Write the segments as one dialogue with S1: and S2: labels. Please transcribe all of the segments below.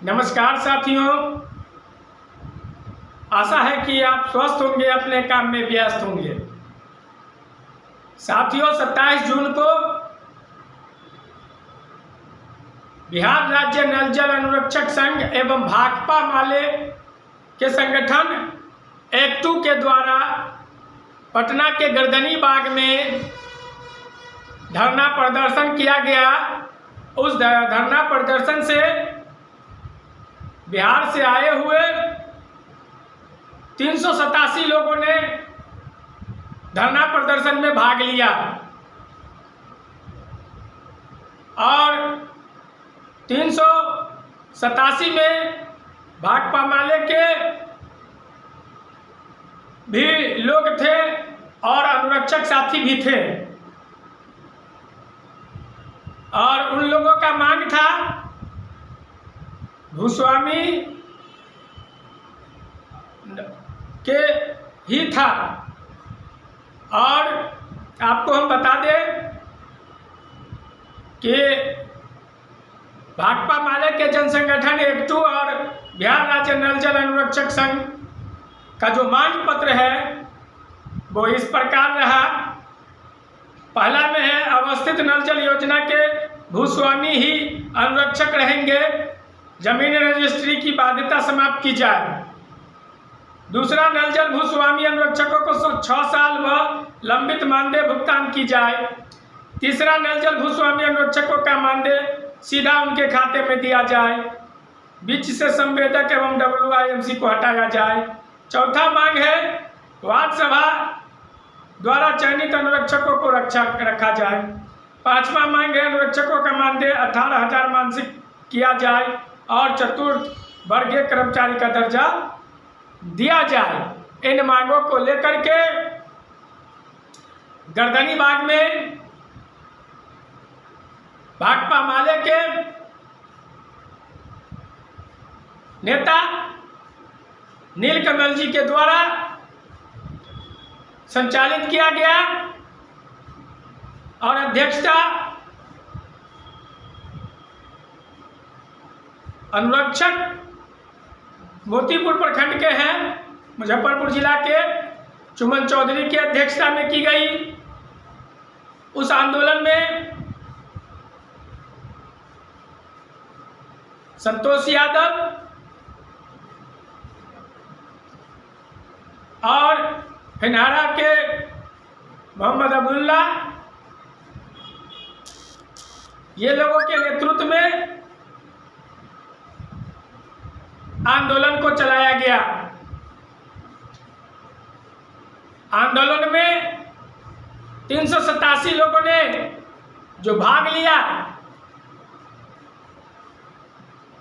S1: नमस्कार साथियों, आशा है कि आप स्वस्थ होंगे, अपने काम में व्यस्त होंगे। साथियों, 27 जून को बिहार राज्य नल जल अनुरक्षक संघ एवं भाकपा माले के संगठन एक्टू के द्वारा पटना के गर्दनी बाग में धरना प्रदर्शन किया गया। उस धरना प्रदर्शन से बिहार से आए हुए 387 लोगों ने धरना प्रदर्शन में भाग लिया और 387 में भाकपा माले के भी लोग थे और अनुरक्षक साथी भी थे। और उन लोगों का मांग था भूस्वामी के ही था। और आपको हम बता दें कि भाकपा माले के जनसंगठन एक्टू और बिहार राज्य नल जल अनुरक्षक संघ का जो मांग पत्र है वो इस प्रकार रहा। पहला में है, अवस्थित नल जल योजना के भूस्वामी ही अनुरक्षक रहेंगे, जमीन रजिस्ट्री की बाध्यता समाप्त की जाए। दूसरा, नल जल भूस्वामी अनुरक्षकों को 6 साल व लंबित मानदेय भुगतान की जाए। तीसरा, नल जल भूस्वामी अनुरक्षकों का मानदेय सीधा उनके खाते में दिया जाए। बीच से संवेदक एवं WIMC को हटाया जाए। चौथा मांग है, वार्ड सभा द्वारा चयनित अनुरक्षकों को रखा जाए। पांचवा मांग है, अनुरक्षकों का मानदेय 18,000 मासिक किया जाए और चतुर्थ वर्गीय कर्मचारी का दर्जा दिया जाए। इन मांगों को लेकर के गर्दनी बाग में भाकपा माले के नेता नीलकमल जी के द्वारा संचालित किया गया और अध्यक्षता अनुरक्षक मोतीपुर प्रखंड के हैं, मुजफ्फरपुर जिला के चुमन चौधरी की अध्यक्षता में की गई। उस आंदोलन में संतोष यादव और फिनहारा के मोहम्मद अब्दुल्ला, ये लोगों के नेतृत्व में आंदोलन को चलाया गया। आंदोलन में 387 लोगों ने जो भाग लिया,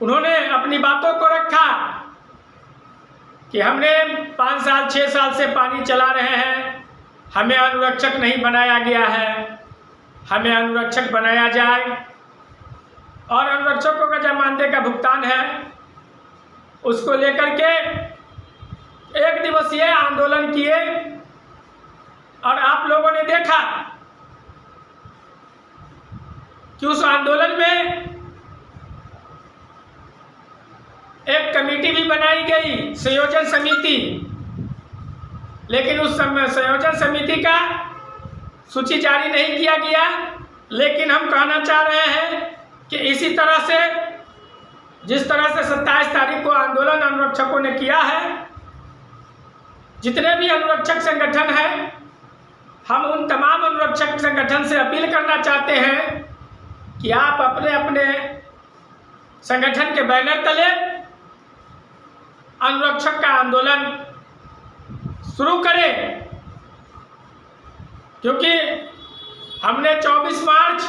S1: उन्होंने अपनी बातों को रखा कि हमने 5 साल 6 साल से पानी चला रहे हैं, हमें अनुरक्षक नहीं बनाया गया है, हमें अनुरक्षक बनाया जाए। और अनुरक्षकों का जो मानदेय का भुगतान है उसको लेकर के 1 दिवसीय आंदोलन किए। और आप लोगों ने देखा कि उस आंदोलन में एक कमेटी भी बनाई गई, संयोजन समिति, लेकिन उस संयोजन समिति का सूची जारी नहीं किया गया। लेकिन हम कहना चाह रहे हैं कि इसी तरह से जिस तरह से 27 तारीख को आंदोलन अनुरक्षकों ने किया है, जितने भी अनुरक्षक संगठन हैं, हम उन तमाम अनुरक्षक संगठन से अपील करना चाहते हैं कि आप अपने अपने संगठन के बैनर तले अनुरक्षक का आंदोलन शुरू करें। क्योंकि हमने 24 मार्च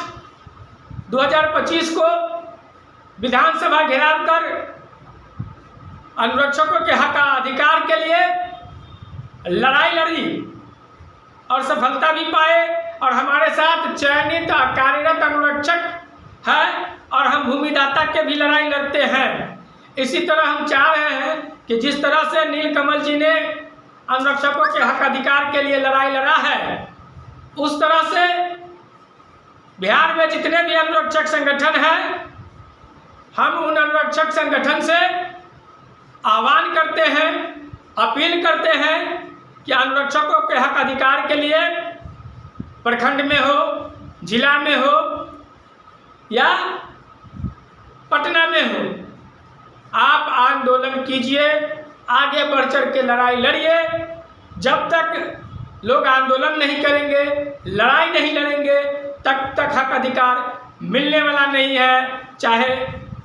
S1: 2025 को विधानसभा घेराव कर अनुरक्षकों के हक अधिकार के लिए लड़ाई लड़ी और सफलता भी पाए। और हमारे साथ चयनित कार्यरत अनुरक्षक है और हम भूमिदाता के भी लड़ाई लड़ते हैं। इसी तरह हम चाह रहे हैं कि जिस तरह से नीलकमल जी ने अनुरक्षकों के हक अधिकार के लिए लड़ाई लड़ा है, उस तरह से बिहार में जितने भी अनुरक्षक संगठन हैं हम उन अनुरक्षक संगठन से आह्वान करते हैं, अपील करते हैं कि अनुरक्षकों के हक अधिकार के लिए प्रखंड में हो, जिला में हो या पटना में हो, आप आंदोलन कीजिए, आगे बढ़ चढ़ के लड़ाई लड़िए। जब तक लोग आंदोलन नहीं करेंगे, लड़ाई नहीं लड़ेंगे, तब तक हक अधिकार मिलने वाला नहीं है। चाहे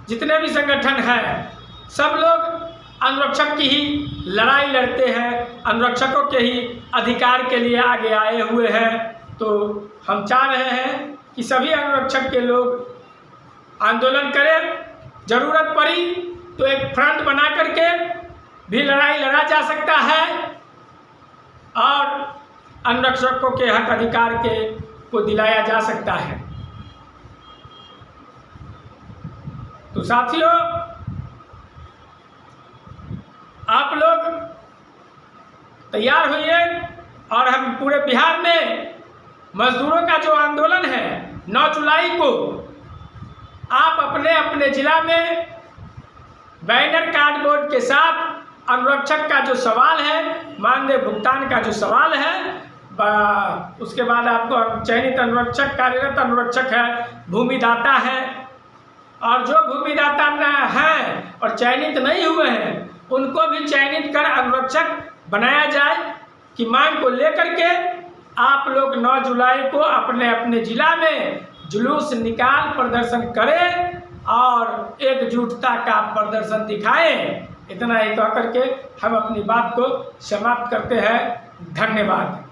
S1: जितने भी संगठन हैं, सब लोग अनुरक्षक की ही लड़ाई लड़ते हैं, अनुरक्षकों के ही अधिकार के लिए आगे आए हुए हैं। तो हम चाह रहे हैं कि सभी अनुरक्षक के लोग आंदोलन करें। ज़रूरत पड़ी तो एक फ्रंट बना करके भी लड़ाई लड़ा जा सकता है और अनुरक्षकों के हक अधिकार को दिलाया जा सकता है। तो साथियों, आप लोग तैयार होइए और हम पूरे बिहार में मजदूरों का जो आंदोलन है 9 जुलाई को, आप अपने अपने जिला में बैनर कार्डबोर्ड के साथ अनुरक्षक का जो सवाल है, मानदेय भुगतान का जो सवाल है, उसके बाद आपको चयनित अनुरक्षक, कार्यरत अनुरक्षक है, भूमिदाता है, और जो भूमिदाता हैं और चयनित नहीं हुए हैं उनको भी चयनित कर अनुरक्षक बनाया जाए कि मांग को लेकर के आप लोग 9 जुलाई को अपने अपने जिला में जुलूस निकाल प्रदर्शन करें और एकजुटता का प्रदर्शन दिखाएं। इतना ही कह करके हम अपनी बात को समाप्त करते हैं। धन्यवाद।